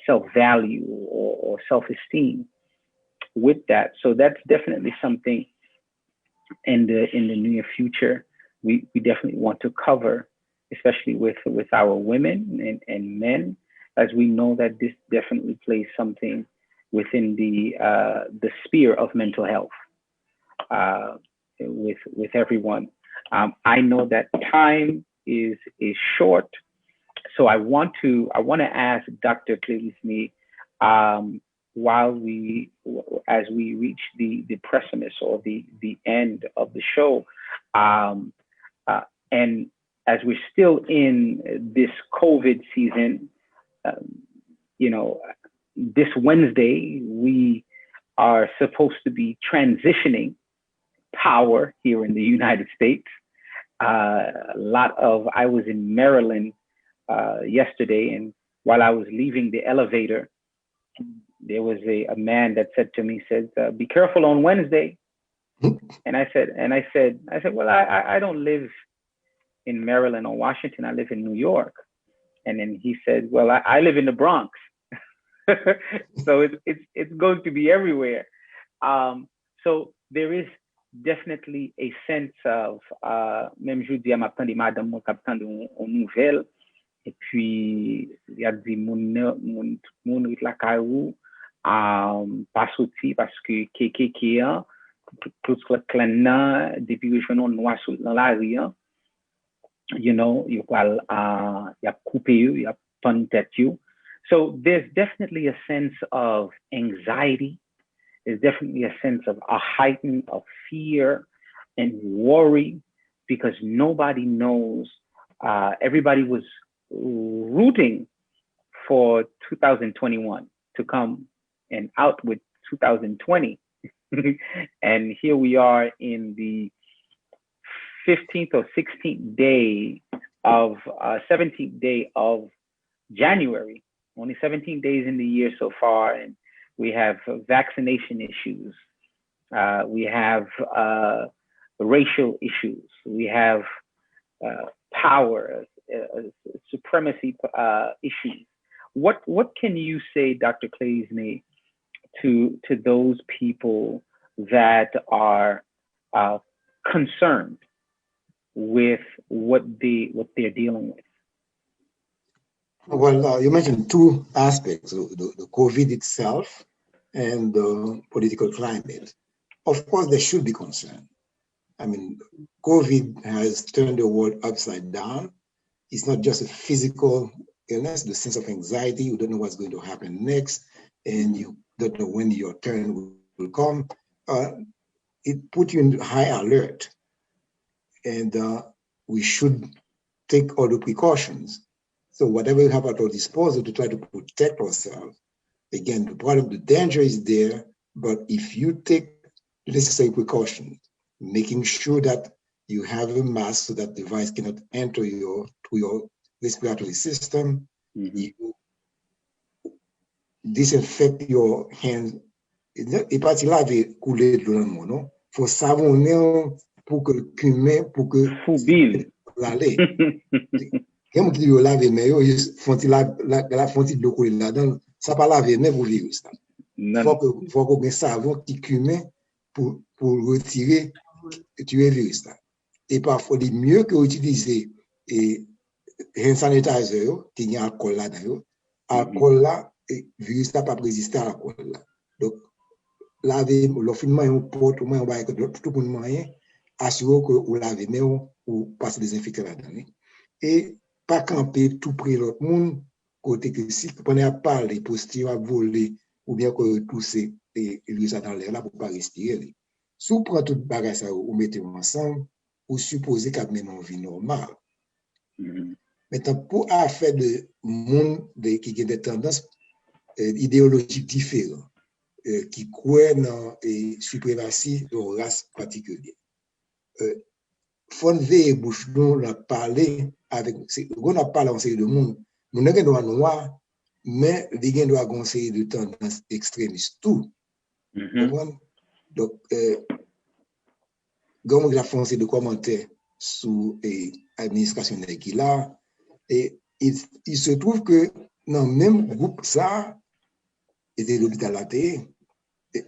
self-value, or self-esteem with that. So that's definitely something in the near future we definitely want to cover, especially with our women and men, as we know that this definitely plays something within the sphere of mental health with everyone. I know that time is short, so I want to ask Dr. Clelisme, as we reach the precipice or the end of the show, and as we're still in this COVID season, this Wednesday, we are supposed to be transitioning power here in the United States. I was in Maryland yesterday, and while I was leaving the elevator, there was a man that said to me, "Be careful on Wednesday." And I said, well, I don't live in Maryland or Washington. I live in New York. And then he said, well, I live in the Bronx. So it's going to be everywhere. So there is definitely a sense of, même je dis à ma tante madame, mon capitaine de nouvelle, et puis il y a des moun la caillou, pas sorti parce que quelqu'un tout le clan depuis que je suis noir dans la rue, il y a coupé, il y a tête. So there's definitely a sense of anxiety. There's definitely a sense of a heightened of fear and worry because nobody knows. Everybody was rooting for 2021 to come and out with 2020. And here we are in the 15th or 16th day of 17th day of January. Only 17 days in the year so far, and we have vaccination issues, we have racial issues, we have power, supremacy issues. What can you say, Dr. Claisme, to those people that are concerned with what they're dealing with? Well, you mentioned two aspects, the COVID itself and the political climate. Of course, there should be concern. I mean, COVID has turned the world upside down. It's not just a physical illness, the sense of anxiety, you don't know what's going to happen next, and you don't know when your turn will come. It puts you in high alert. And we should take all the precautions. So whatever we have at our disposal to try to protect ourselves. Again, the danger is there, but if you take the necessary precautions, making sure that you have a mask so that the virus cannot enter through your respiratory system, you disinfect your hands. Et pas si laver couler de l'eau, non? Faut savonner pour que le cumin, pour que l'aller. Quand tu laves mais yo font la font de l'eau couler là-dedans, ça pas laver mais pour virus. Faut que savon qui cumin pour retirer tuer virus là. Et parfois il est mieux que utiliser hand sanitizer qui y a alcool là-dedans. Alcool là, virus là pas résister à l'alcool là. Donc laver le finement un porte au moins on va que tout le monde moyen assurer que vous lavez mais ou passer des infections là-dedans et pas camper tout près l'autre monde côté que si vous prenez à parler posture à voler ou bien que pousser et lui ça dans l'air là pour pas respirer si vous prenez tout bagage ça vous mettez ensemble vous supposez qu'à mener une vie normale. Maintenant pour affaire de monde qui a des tendances idéologiques différentes qui croient dans la suprématie de race particulière. Faut veiller bouche nous la parler avec on a parlé en série de monde nous n'avons pas noir mais les gens doivent conseiller de tendance extrémiste tout. Donc comme la foncé de commentaires sous administration qui là et il se trouve que dans le même groupe ça était l'hôpital la télé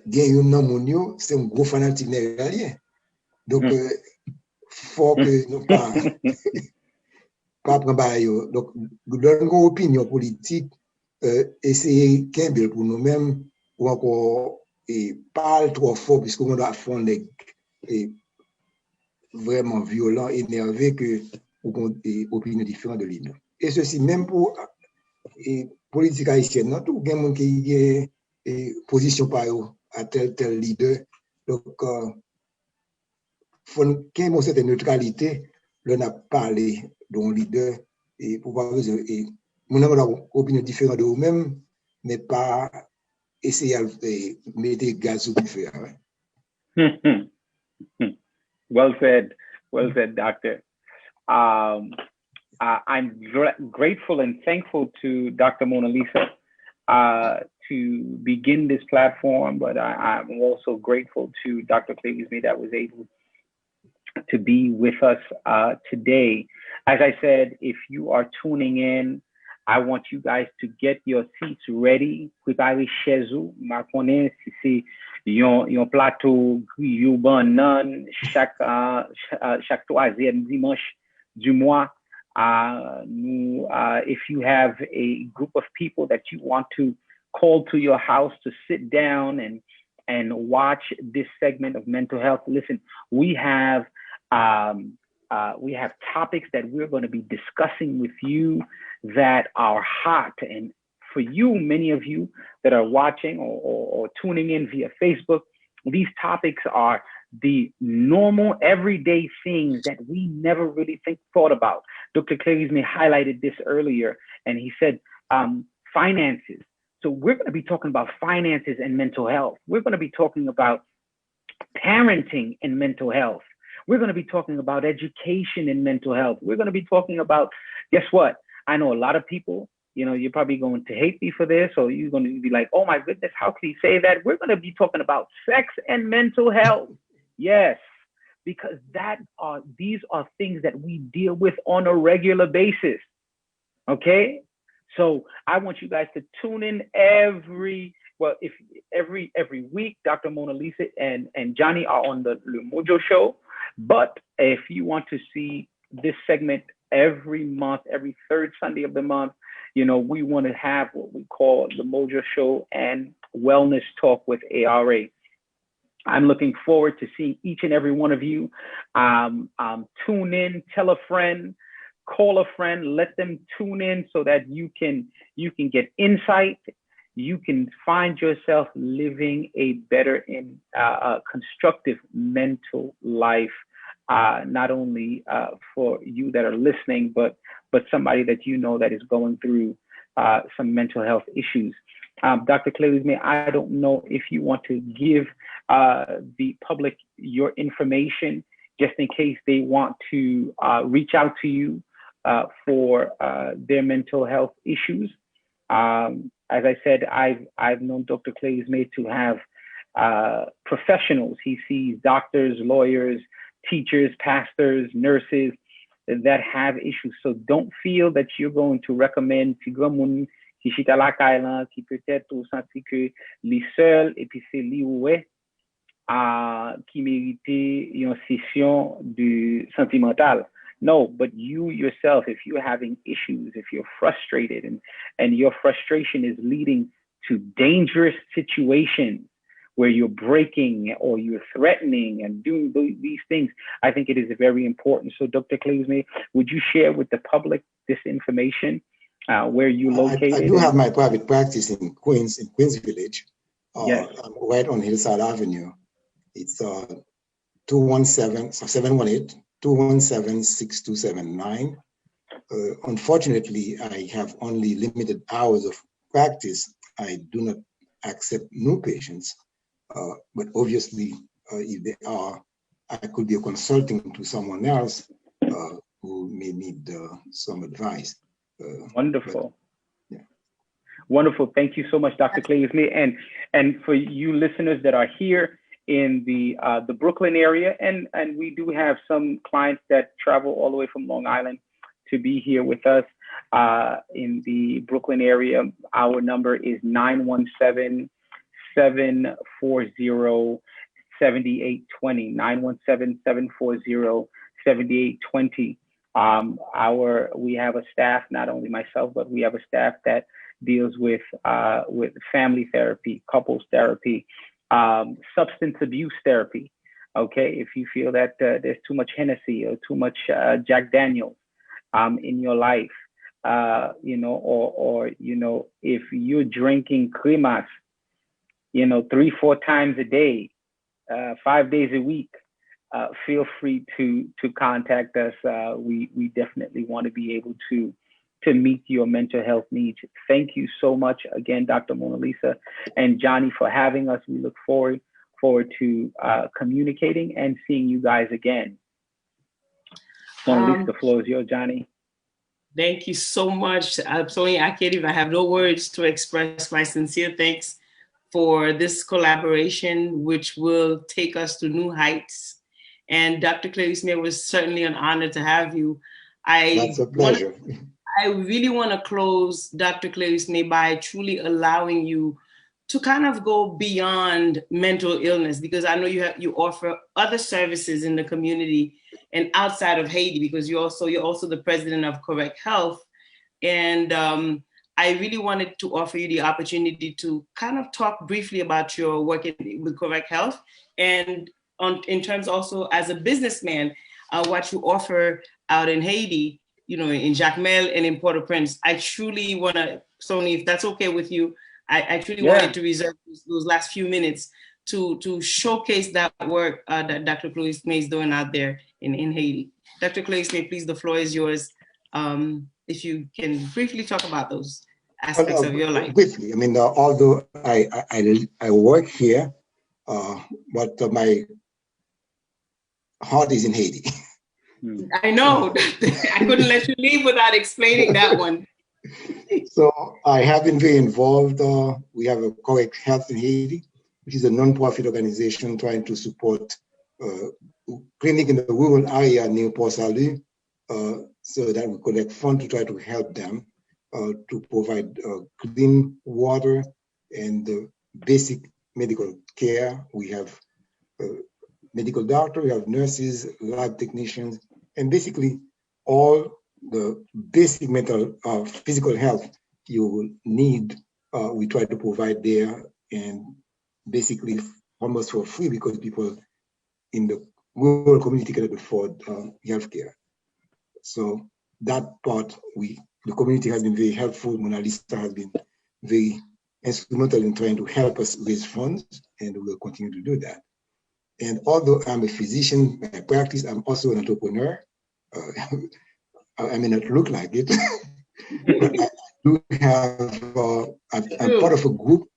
gagne un nom c'est un gros fanatique néerlandais donc faut que nous pas prendre donc donner une opinion politique essayer qu'un pour nous-mêmes ou encore parle trop fort puisque on doit faire des vraiment violent énervé que ou des opinions différentes de lui et ceci même pour politique haïtienne non tout gagne monde qui est position par à tel leader donc faut qu'il y ait une certaine neutralité l'on a parlé d'un leader et pour voir et mon avoir une opinion différente de vous-même mais pas essayer de mettre gaz au feu. Well said, Doctor. I'm grateful and thankful to Dr. Mona Lisa to begin this platform, but I'm also grateful to Dr. Claisme that was able to be with us today. As I said, if you are tuning in, I want you guys to get your seats ready. Préparez chez vous. Ma connais si c'est yon plateau griot banan chaque troisième dimanche du mois. If you have a group of people that you want to call to your house to sit down and watch this segment of mental health, listen, we have topics that we're going to be discussing with you that are hot. And for you, many of you that are watching or tuning in via Facebook, these topics are the normal everyday things that we never really thought about. Dr. Claisme highlighted this earlier, and he said finances. So we're going to be talking about finances and mental health. We're going to be talking about parenting and mental health. We're going to be talking about education and mental health. We're going to be talking about, guess what? I know a lot of people you're probably going to hate me for this, or you're going to be like, oh my goodness, how can he say that? We're going to be talking about sex and mental health. Yes, because these are things that we deal with on a regular basis. Okay, so I want you guys to tune in every week. Dr. Mona Lisa and Johnny are on the Mojo Show. But if you want to see this segment every month, every third Sunday of the month, we want to have what we call the Mojo Show and Wellness Talk with ARA. I'm looking forward to seeing each and every one of you. Tune in, tell a friend, call a friend, let them tune in so that you can get insight. You can find yourself living a better and constructive mental life, not only for you that are listening, but somebody that that is going through some mental health issues. Dr. Clay-Lismay, I don't know if you want to give the public your information just in case they want to reach out to you for their mental health issues. As I said, I've known Dr. Clay-Lismay to have professionals. He sees doctors, lawyers, teachers, pastors, nurses that have issues. So don't feel that you're going to recommend Tigramoun qui chita la kailan, qui peut-être ou senti que li seul et puis c'est li oué qui mérite une session de sentimental. No, but you yourself, if you're having issues, if you're frustrated and your frustration is leading to dangerous situations where you're breaking or you're threatening and doing these things, I think it is very important. So Dr. Clay-Lismay, would you share with the public this information, where you located? I do have my private practice in Queens Village. Yes. I'm right on Hillside Avenue. It's 718-217-6279. Unfortunately, I have only limited hours of practice. I do not accept new patients, but obviously, if they are, I could be consulting to someone else who may need some advice. Wonderful. But, yeah. Wonderful. Thank you so much, Dr. Clay-Lismay. And for you listeners that are here in the Brooklyn area, and we do have some clients that travel all the way from Long Island to be here with us in the Brooklyn area. Our number is 917-740-7820, 917-740-7820. We have a staff, not only myself, but we have a staff that deals with family therapy, couples therapy, substance abuse therapy. Okay, if you feel that there's too much Hennessy or too much Jack Daniels in your life, or if you're drinking cremas, 3-4 times a day, 5 days a week, feel free to contact us. We definitely want to be able to meet your mental health needs. Thank you so much again, Dr. Mona Lisa and Johnny, for having us. We look forward to communicating and seeing you guys again. Mona Lisa, the floor is yours, Johnny. Thank you so much. Sony, I have no words to express my sincere thanks for this collaboration, which will take us to new heights. And Dr. Clay-Lismay, it was certainly an honor to have you. That's a pleasure. I really want to close, Dr. Clay-Lismay, by truly allowing you to kind of go beyond mental illness, because I know you offer other services in the community and outside of Haiti, because you're also the president of Correct Health. And I really wanted to offer you the opportunity to kind of talk briefly about your work with Correct Health, and in terms also as a businessman, what you offer out in Haiti, in Jacmel and in Port-au-Prince. I truly want to, Sony, if that's okay with you, I truly wanted to reserve those last few minutes to showcase that work that Dr. Clay-Lismay is doing out there in Haiti. Dr. Clay-Lismay, please, the floor is yours. If you can briefly talk about those aspects of your life. Briefly, although I work here, but my heart is in Haiti. I know. I couldn't let you leave without explaining that one. So I have been very involved. We have a Correct Health in Haiti, which is a non-profit organization trying to support clinic in the rural area near Port Salut, so that we collect funds to try to help them to provide clean water and basic medical care. We have medical doctor, we have nurses, lab technicians, and basically all the basic mental, physical health you will need, we try to provide there, and basically almost for free because people in the rural community cannot afford healthcare. So that part, the community has been very helpful. Mona Lisa has been very instrumental in trying to help us raise funds, and we will continue to do that. And although I'm a physician by practice, I'm also an entrepreneur. I may not look like it, but I do have, I'm part of a group,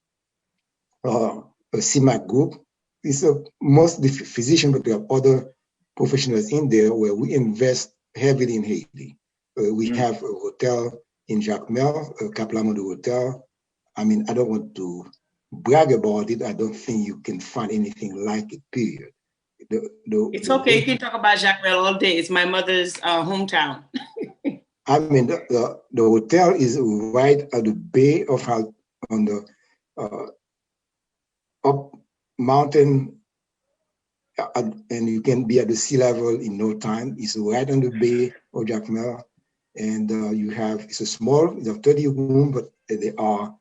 a CMAC group. It's mostly physicians, but we have other professionals in there where we invest heavily in Haiti. We have a hotel in Jacmel, Kaplamondo Hotel. I mean, I don't want to brag about it. I don't think you can find anything like it, period. It's okay. You can talk about Jacmel all day. It's my mother's hometown. I mean, the hotel is right at the bay of on the up mountain, and you can be at the sea level in no time. It's right on the bay of Jacmel, and it's a small, it's a 30 room, but there are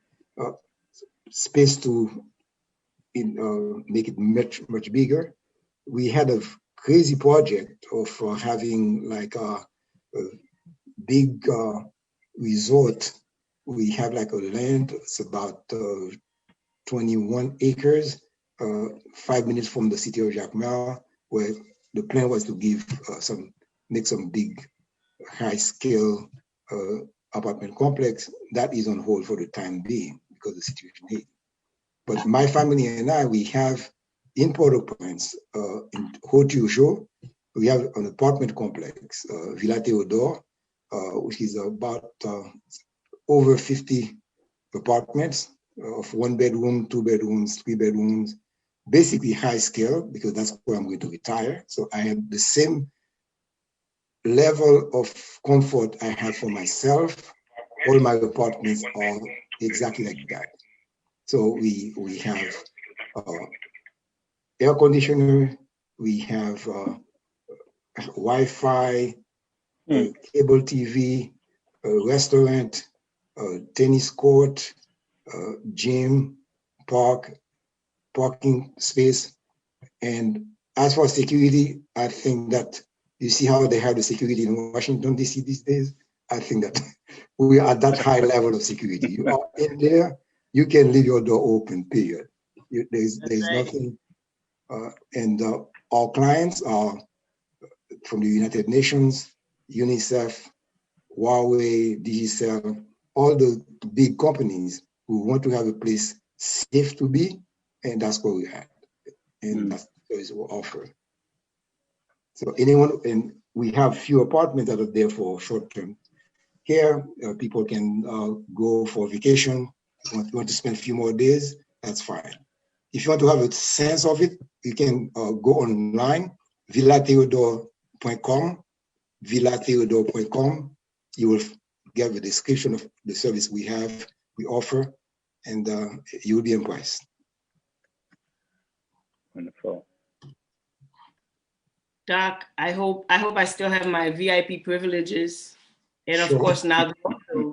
space to make it much bigger. We had a crazy project of having like a big resort. We have like a land, it's about 21 acres, 5 minutes from the city of Jacmel, where the plan was to give make some big high scale apartment complex. That is on hold for the time being because of the situation here. But my family and I, we have in Port-au-Prince, in Mojo, we have an apartment complex, Villa Theodore, which is about over 50 apartments of 1 bedroom, 2 bedrooms, 3 bedrooms, basically high scale because that's where I'm going to retire. So I have the same level of comfort I have for myself. All my apartments are exactly like that. So we have air conditioner, we have Wi-Fi, cable TV, restaurant, tennis court, gym, parking space. And as for security, I think that you see how they have the security in Washington, D.C. these days. I think that we are at that high level of security. You are in there, you can leave your door open, period. There's right. Nothing. And our clients are from the United Nations, UNICEF, Huawei, Digicel, all the big companies who want to have a place safe to be, and that's what we have. And that's what we offer. So anyone, and we have few apartments that are there for short-term care. People can go for vacation. Want to spend a few more days, that's fine. If you want to have a sense of it, you can go online, villatheodore.com, villatheodore.com. You will get the description of the service we offer, and you will be impressed. Wonderful. Doc, I hope I still have my VIP privileges. And of course, now the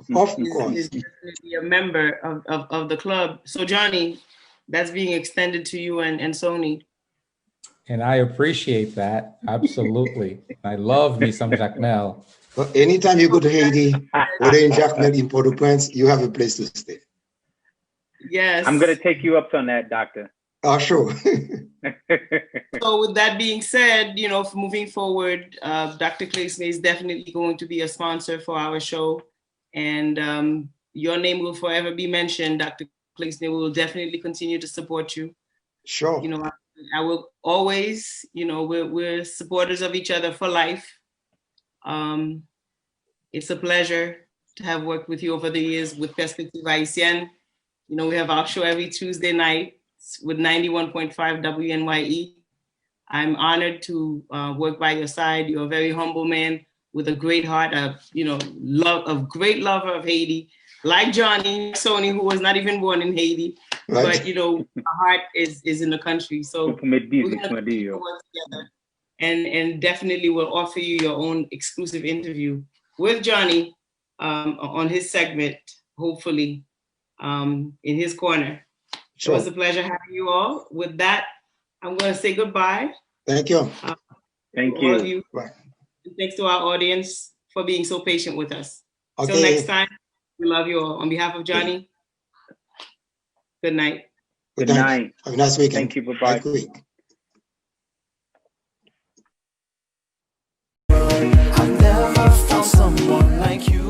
Mojo is definitely a member of the club. So Johnny, that's being extended to you and Sony. And I appreciate that. Absolutely. I love me some Jacmel. Well, anytime you go to Haiti, whether in Jacmel, in Port-au-Prince, you have a place to stay. Yes. I'm going to take you up on that, Doctor. Sure. So with that being said, you know, moving forward, Dr. Claesney is definitely going to be a sponsor for our show. And your name will forever be mentioned, Dr. Claesney. We will definitely continue to support you. Sure. You know, I will always, you know, we're supporters of each other for life. It's a pleasure to have worked with you over the years with Perspective Haitienne. You know, we have our show every Tuesday night with 91.5 WNYE. I'm honored to work by your side. You're a very humble man with a great heart, great lover of Haiti, like Johnny Sony, who was not even born in Haiti, right. But you know, our heart is in the country. So we're gonna work together, and definitely will offer you your own exclusive interview with Johnny on his segment, hopefully, in his corner. Sure. It was a pleasure having you all. With that, I'm going to say goodbye. Thank you. Thank all you. Of you. Right. Thanks to our audience for being so patient with us. Okay. Till next time, we love you all. On behalf of Johnny, good night. Good night. Have a nice weekend. Thank you. Bye-bye. I've never found someone like you.